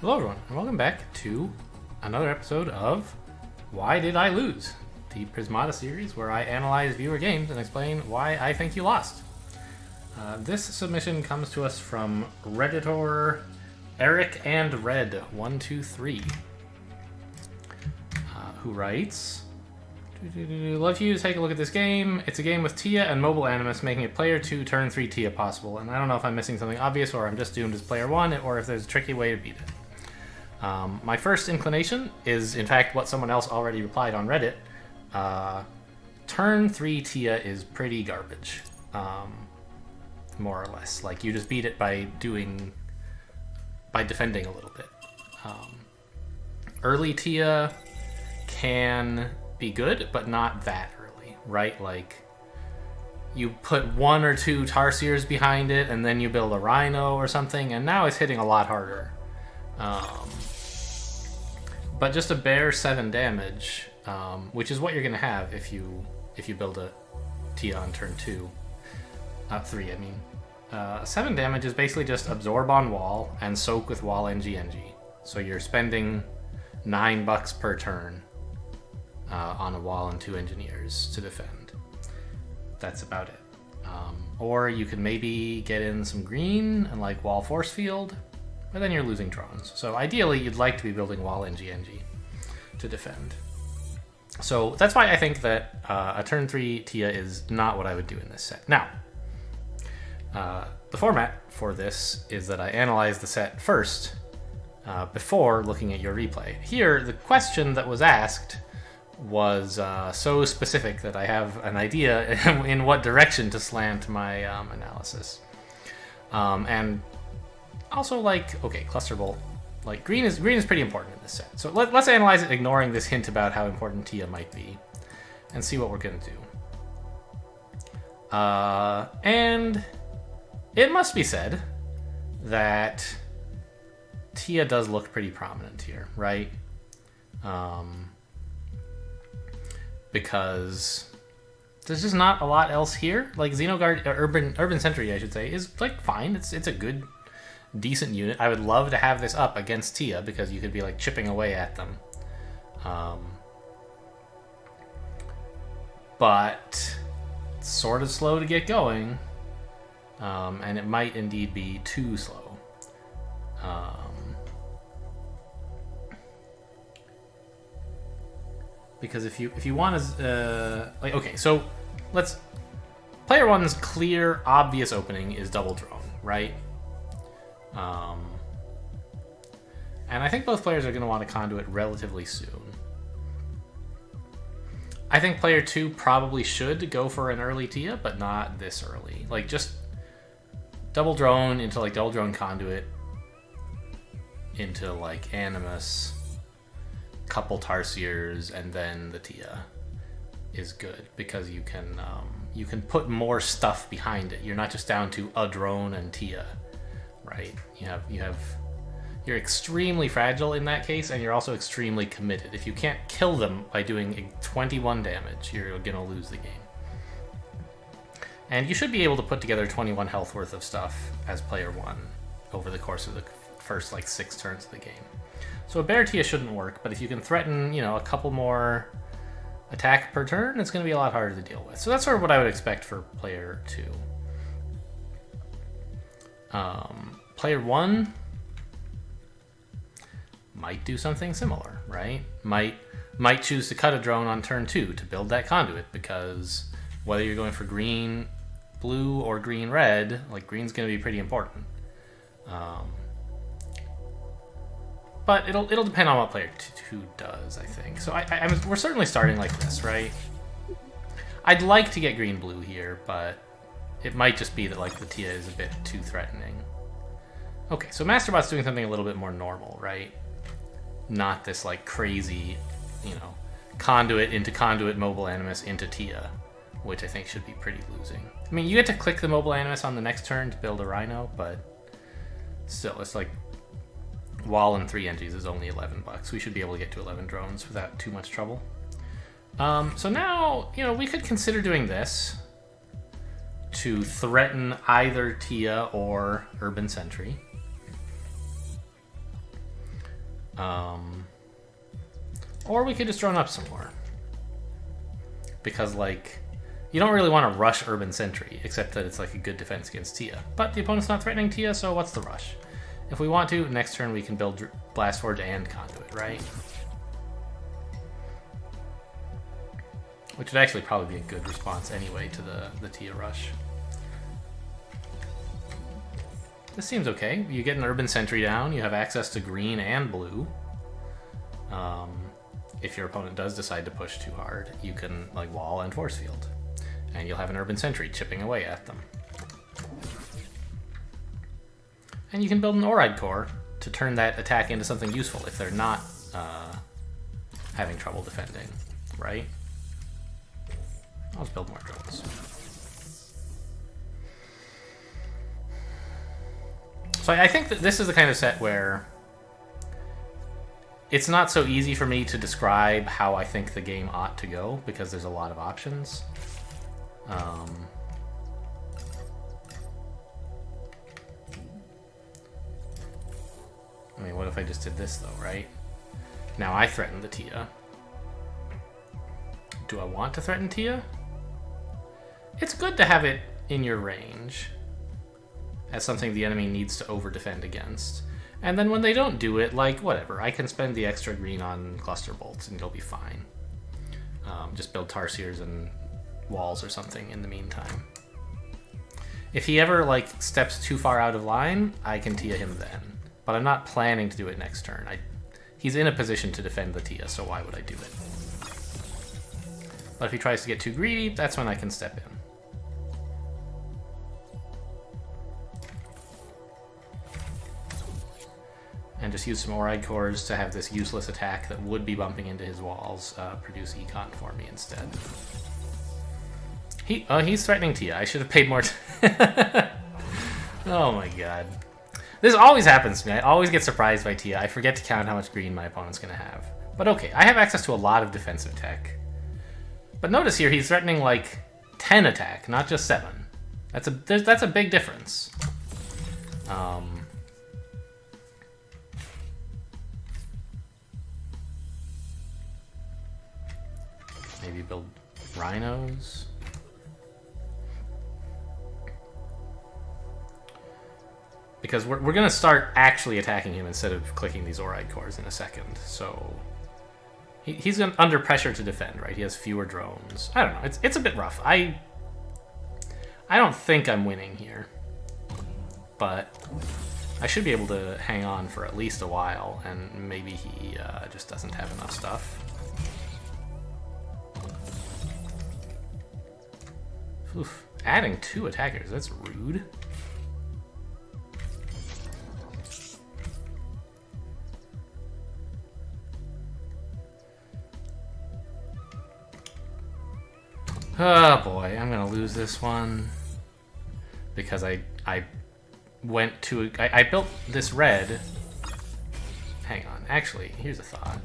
Hello everyone, and welcome back to another episode of Why Did I Lose? The Prismata series where I analyze viewer games and explain why I think you lost. This submission comes to us from Redditor ErikTheRed123, who writes, love you to take a look at this game. It's a game with Tia and Mobile Animus, making it player 2, turn 3 Tia possible. And I don't know if I'm missing something obvious or I'm just doomed as player 1 or if there's a tricky way to beat it. My first inclination is, in fact, what someone else already replied on Reddit. Turn 3 Tia is pretty garbage, more or less. Like, you just beat it by defending a little bit. Early Tia can be good, but not that early, right? Like, you put 1 or 2 Tarsiers behind it, and then you build a Rhino or something, and now it's hitting a lot harder. But just a bare 7 damage, which is what you're gonna have if you build a Tia on turn 2, 3. I mean, 7 damage is basically just absorb on wall and soak with wall NG. So you're spending $9 per turn on a wall and 2 engineers to defend. That's about it. Or you could maybe get in some green and like wall force field. But then you're losing drones. So ideally, you'd like to be building wall NG to defend. So that's why I think that a turn 3 Tia is not what I would do in this set. Now, the format for this is that I analyze the set first before looking at your replay. Here, the question that was asked was so specific that I have an idea in what direction to slant my analysis. And also, like, okay, cluster bolt. Like, green is pretty important in this set. So let's analyze it, ignoring this hint about how important Tia might be, and see what we're gonna do. And it must be said that Tia does look pretty prominent here, right? Because there's just not a lot else here. Like, Xenoguard, Urban Sentry, I should say, is like fine. It's a good, decent unit. I would love to have this up against Tia because you could be like chipping away at them. But it's sort of slow to get going, and it might indeed be too slow. Because if you want to like, okay, so let's player 1's clear, obvious opening is double drone, right? And I think both players are going to want to conduit relatively soon. I think player 2 probably should go for an early Tia, but not this early. Like, just double drone into like double drone conduit into like Animus, couple Tarsiers, and then the Tia is good because you can put more stuff behind it. You're not just down to a drone and Tia, right? You're extremely fragile in that case, and you're also extremely committed. If you can't kill them by doing 21 damage, you're gonna lose the game. And you should be able to put together 21 health worth of stuff as player 1 over the course of the first like 6 turns of the game. So a bare Tia shouldn't work, but if you can threaten, a couple more attack per turn, it's gonna be a lot harder to deal with. So that's sort of what I would expect for player 2. Player 1 might do something similar, right? Might choose to cut a drone on turn 2 to build that conduit, because whether you're going for green, blue, or green, red, like green's going to be pretty important. But it'll depend on what player 2 does, I think. So we're certainly starting like this, right? I'd like to get green, blue here, but it might just be that like the Tia is a bit too threatening. Okay, so Masterbot's doing something a little bit more normal, right? Not this like crazy, conduit into conduit Mobile Animus into Tia, which I think should be pretty losing. I mean, you get to click the Mobile Animus on the next turn to build a Rhino, but still, it's like wall and 3 NGs is only $11. We should be able to get to 11 drones without too much trouble. So now, we could consider doing this to threaten either Tia or Urban Sentry. Or we could just drone up some more. Because, like, you don't really want to rush Urban Sentry, except that it's like a good defense against Tia. But the opponent's not threatening Tia, so what's the rush? If we want to, next turn we can build Blast Forge and Conduit, right? Which would actually probably be a good response anyway to the Tia rush. This seems okay. You get an Urban Sentry down, you have access to green and blue. If your opponent does decide to push too hard, you can like wall and force field. And you'll have an Urban Sentry chipping away at them. And you can build an Oride Core to turn that attack into something useful if they're not having trouble defending, right? I'll just build more drones. So I think that this is the kind of set where it's not so easy for me to describe how I think the game ought to go, because there's a lot of options. I mean, what if I just did this, though, right? Now I threaten the Tia. Do I want to threaten Tia? It's good to have it in your range as something the enemy needs to over-defend against. And then when they don't do it, like, whatever, I can spend the extra green on Cluster Bolts and you'll be fine. Just build Tarsiers and walls or something in the meantime. If he ever, like, steps too far out of line, I can Tia him then. But I'm not planning to do it next turn. He's in a position to defend the Tia, so why would I do it? But if he tries to get too greedy, that's when I can step in. And just use some Oride Cores to have this useless attack that would be bumping into his walls produce Econ for me instead. He's threatening Tia. I should have paid more Oh my god. This always happens to me. I always get surprised by Tia. I forget to count how much green my opponent's going to have. But okay, I have access to a lot of defensive tech. But notice here, he's threatening like 10 attack, not just 7. That's a big difference. Maybe build rhinos. Because we're going to start actually attacking him instead of clicking these Oride Cores in a second. So he's under pressure to defend, right? He has fewer drones. I don't know. It's a bit rough. I don't think I'm winning here. But I should be able to hang on for at least a while, and maybe he just doesn't have enough stuff. Oof. Adding 2 attackers, that's rude. Oh boy, I'm gonna lose this one. Because I went to... I built this red. Hang on, actually, here's a thought.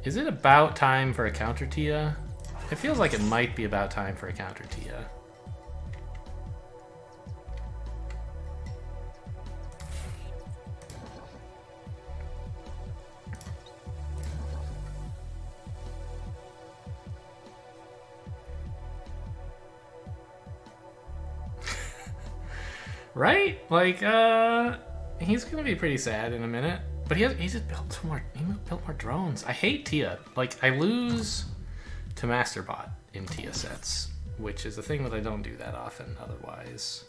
Is it about time for a counter Tia? It feels like it might be about time for a counter Tia. Right? Like, he's gonna be pretty sad in a minute. But he just built more drones. I hate Tia. Like, I lose to Masterbot in Tia sets, which is a thing that I don't do that often otherwise.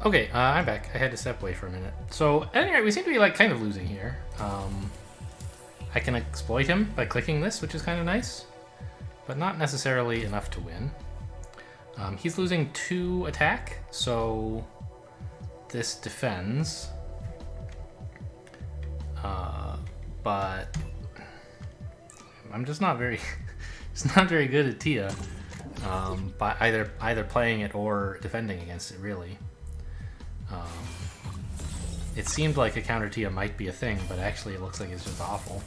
Okay, I'm back. I had to step away for a minute. So, anyway, we seem to be like kind of losing here. I can exploit him by clicking this, which is kind of nice, but not necessarily enough to win. He's losing 2 attack, so this defends. But I'm just not very, good at Tia. By either playing it or defending against it, really. It seemed like a counter Tia might be a thing, but actually it looks like it's just awful.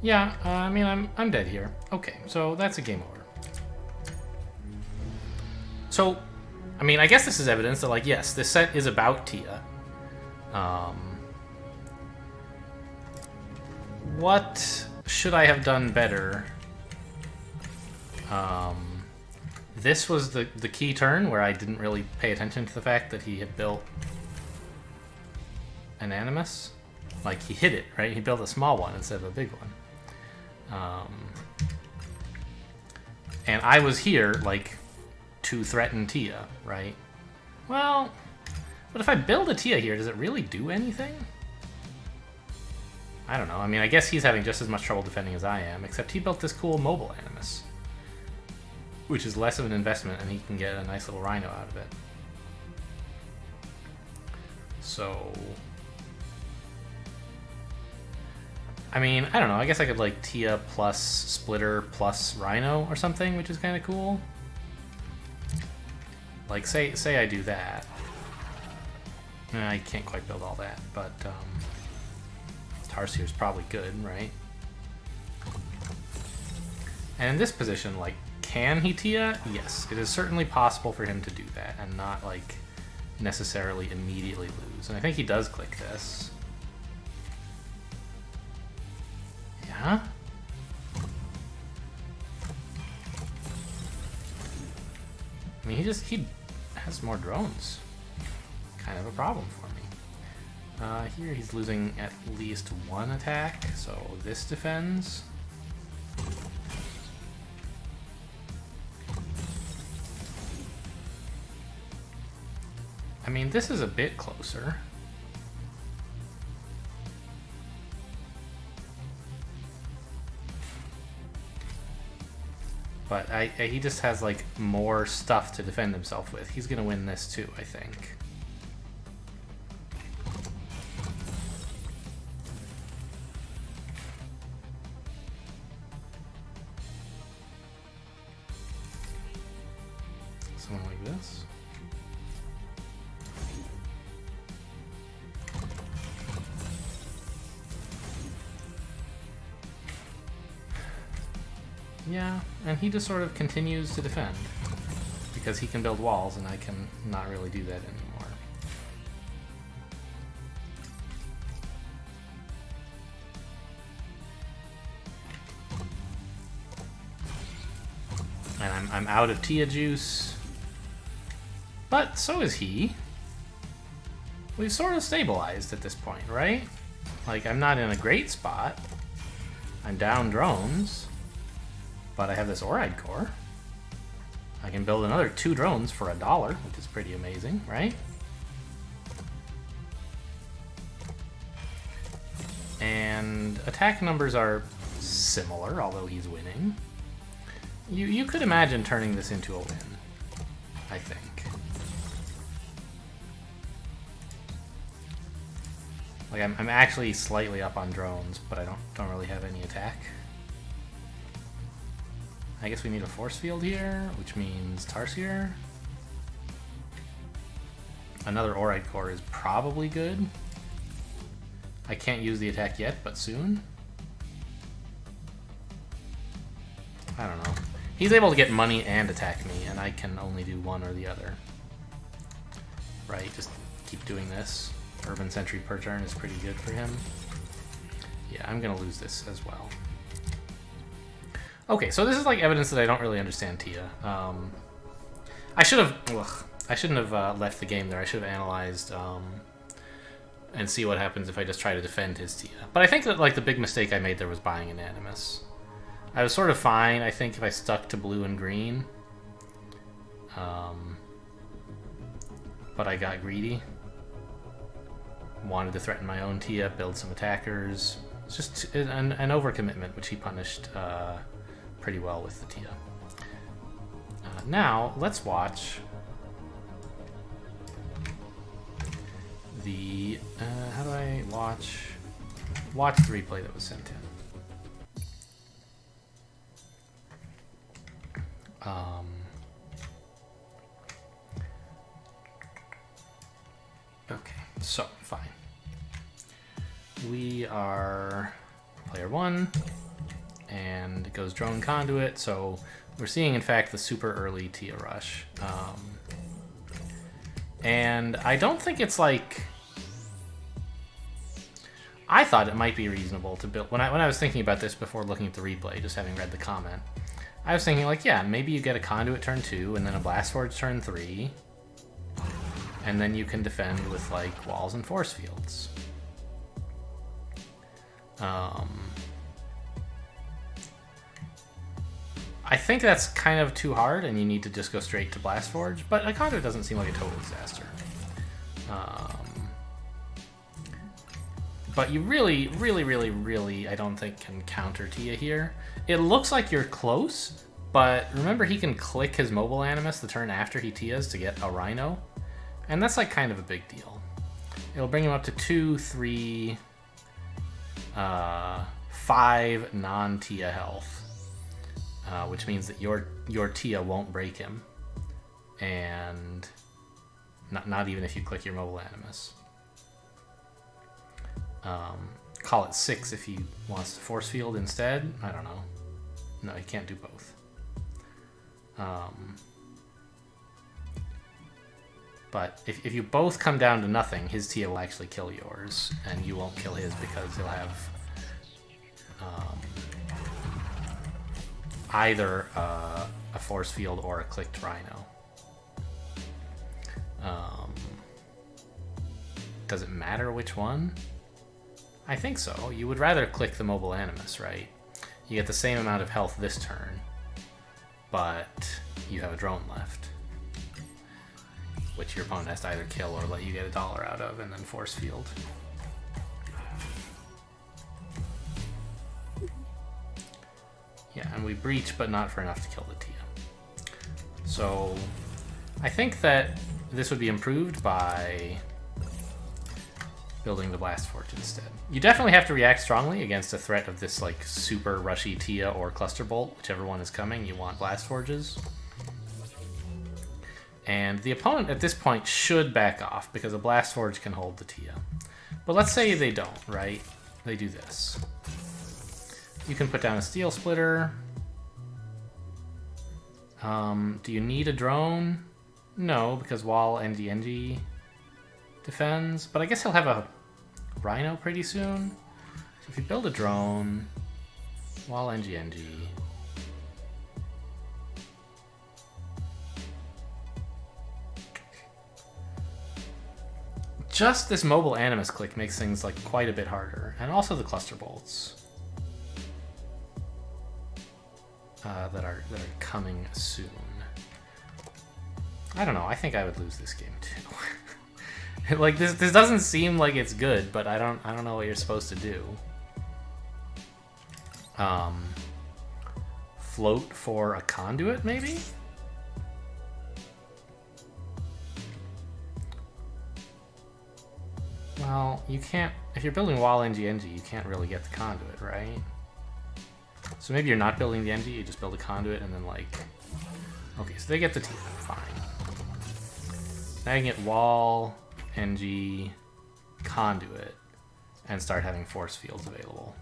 Yeah, I mean, I'm dead here. Okay, so that's a game over. So, I mean, I guess this is evidence that, like, yes, this set is about Tia. What should I have done better? This was the key turn where I didn't really pay attention to the fact that he had built an Animus. Like, he hit it, right? He built a small one instead of a big one. And I was here, like, to threaten Tia, right? Well, but if I build a Tia here, does it really do anything? I don't know. I mean, I guess he's having just as much trouble defending as I am, except he built this cool mobile Animus, which is less of an investment, and he can get a nice little Rhino out of it. So, I mean, I don't know. I guess I could, like, Tia plus Splitter plus Rhino or something, which is kind of cool. Like, say I do that. I can't quite build all that, but Tarsier is probably good, right? And in this position, like, can he Tia? Yes, it is certainly possible for him to do that and not, like, necessarily immediately lose. And I think he does click this. Yeah? I mean, he has more drones. Kind of a problem for me. Here he's losing at least one attack, so this defends. I mean, this is a bit closer. But he just has, like, more stuff to defend himself with. He's gonna win this too, I think. Something like this. Yeah, and he just sort of continues to defend because he can build walls and I can not really do that anymore. And I'm out of Tia juice, but so is he. We've sort of stabilized at this point, right? Like, I'm not in a great spot. I'm down drones. But I have this Oride core. I can build another 2 drones for $1, which is pretty amazing, right? And attack numbers are similar, although he's winning. You could imagine turning this into a win, I think. Like, I'm actually slightly up on drones, but I don't really have any attack. I guess we need a force field here, which means Tarsier. Another Oride core is probably good. I can't use the attack yet, but soon. I don't know. He's able to get money and attack me, and I can only do one or the other. Right, just keep doing this. Urban Sentry per turn is pretty good for him. Yeah, I'm gonna lose this as well. Okay, so this is like evidence that I don't really understand Tia. I shouldn't have left the game there. I should have analyzed and see what happens if I just try to defend his Tia. But I think that, like, the big mistake I made there was buying an Animus. I was sort of fine, I think, if I stuck to blue and green. But I got greedy. Wanted to threaten my own Tia, build some attackers. It's just an overcommitment, which he punished pretty well with the Tia. Now, let's watch the... how do I watch the replay that was sent in? Okay, so, fine. We are player 1, and it goes drone conduit, so We're seeing, in fact, the super early Tia rush. And I don't think it's like... I thought it might be reasonable to build... When I was thinking about this before looking at the replay, just having read the comment, I was thinking, like, yeah, maybe you get a Conduit turn 2, and then a Blast Forge turn 3, and then you can defend with, like, walls and force fields. I think that's kind of too hard, and you need to just go straight to Blast Forge, but a Conduit doesn't seem like a total disaster. But you really, I don't think can counter Tia here. It looks like you're close, but remember he can click his Mobile Animus the turn after he Tias to get a Rhino, and that's like kind of a big deal. It'll bring him up to 2, 3, 5 non-Tia health. Which means that your Tia won't break him, and not even if you click your Mobile Animus. Call it 6 if he wants to Force Field instead. I don't know. No, he can't do both. But if you both come down to nothing, his Tia will actually kill yours, and you won't kill his because he'll have either a Force Field or a clicked Rhino. Does it matter which one? I think so. You would rather click the Mobile Animus, right? You get the same amount of health this turn, but you have a drone left, which your opponent has to either kill or let you get $1 out of, and then Force Field. Yeah, and we breach, but not for enough to kill the Tia. So I think that this would be improved by building the Blast Forge instead. You definitely have to react strongly against a threat of this like super rushy Tia or Cluster Bolt, whichever one is coming. You want Blast Forges. And the opponent at this point should back off because a Blast Forge can hold the Tia. But let's say they don't, right? They do this. You can put down a Steel Splitter. Do you need a drone? No, because Wall NG defends. But I guess he'll have a Rhino pretty soon. So if you build a drone, Wall NG. Just this Mobile Animus click makes things like quite a bit harder. And also the Cluster Bolts. That are coming soon. I don't know. I think I would lose this game too. Like this doesn't seem like it's good, but I don't know what you're supposed to do. Float for a Conduit, maybe? Well, you can't. If you're building Wall NG, you can't really get the Conduit, right? So maybe you're not building the NG, you just build a Conduit and then like... Okay, so they get the T, fine. Now you can get Wall, NG, Conduit, and start having Force Fields available.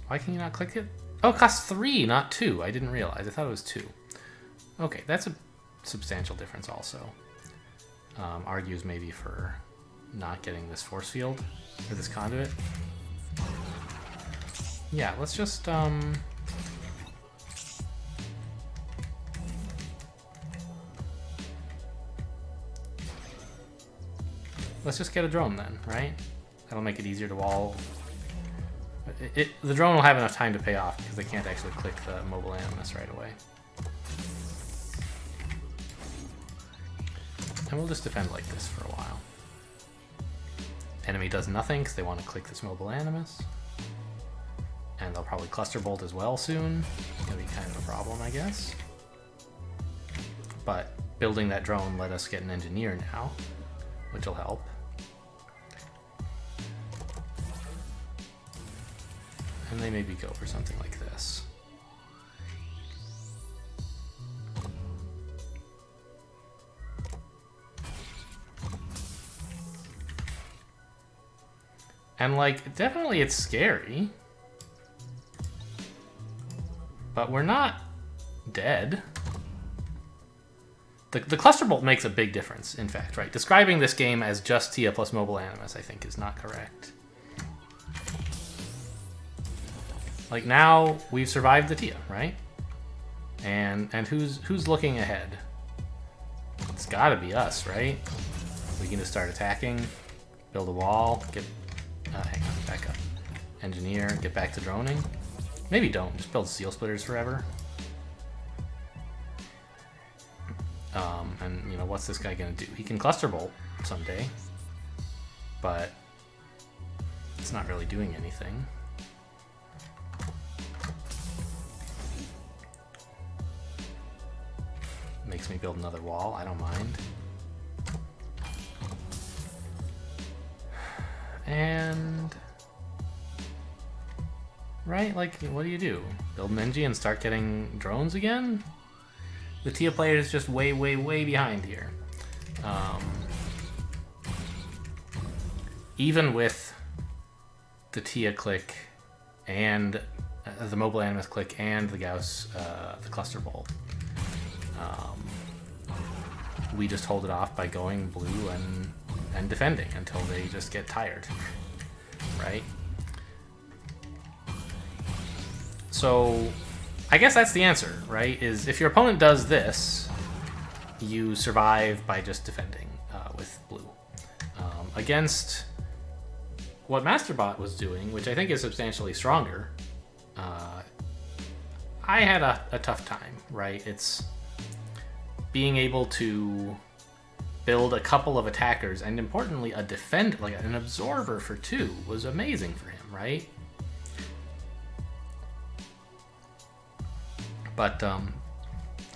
Why can you not click it? Oh, it costs 3, not 2. I didn't realize. I thought it was 2. Okay, that's a substantial difference also. Argues maybe for not getting this Force Field. For this Conduit. Yeah, let's just let's just get a drone then, right? That'll make it easier to wall. The drone will have enough time to pay off because they can't actually click the Mobile Animus right away. And we'll just defend like this for a while. Enemy does nothing because they want to click this Mobile Animus. And they'll probably Cluster Bolt as well soon. It's going to be kind of a problem, I guess. But building that drone let us get an Engineer now, which will help. And they maybe go for something like this. And like, definitely it's scary. but we're not dead. The cluster bolt makes a big difference, in fact, right? Describing this game as just Tia plus Mobile Animus, I think, is not correct. Like, now we've survived the Tia, right? And who's looking ahead? It's gotta be us, right? We can just start attacking, build a wall, get... hang on, back up. Engineer, get back to droning. Maybe don't, just build Seal Splitters forever. And, you know, what's this guy gonna do? He can Cluster Bolt someday, but it's not really doing anything. Makes me build another wall, I don't mind. And... right, like, what do? Build an Engie and start getting drones again? The Tia player is just way, way, way behind here. Even with the Tia click and the Mobile Animus click and the Gauss, the Cluster Bolt, we just hold it off by going blue and defending until they just get tired, right? So I guess that's the answer, right? Is if your opponent does this, you survive by just defending with blue. Against what Masterbot was doing, which I think is substantially stronger, I had a tough time, right? It's being able to build a couple of attackers and, importantly, a defender, like an absorber for 2 was amazing for him, right? But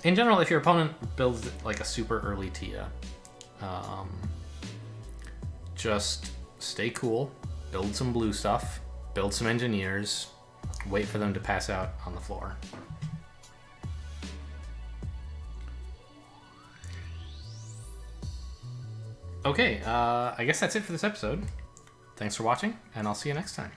in general, if your opponent builds like a super early Tia, just stay cool, build some blue stuff, build some engineers, wait for them to pass out on the floor. Okay, I guess that's it for this episode. Thanks for watching, and I'll see you next time.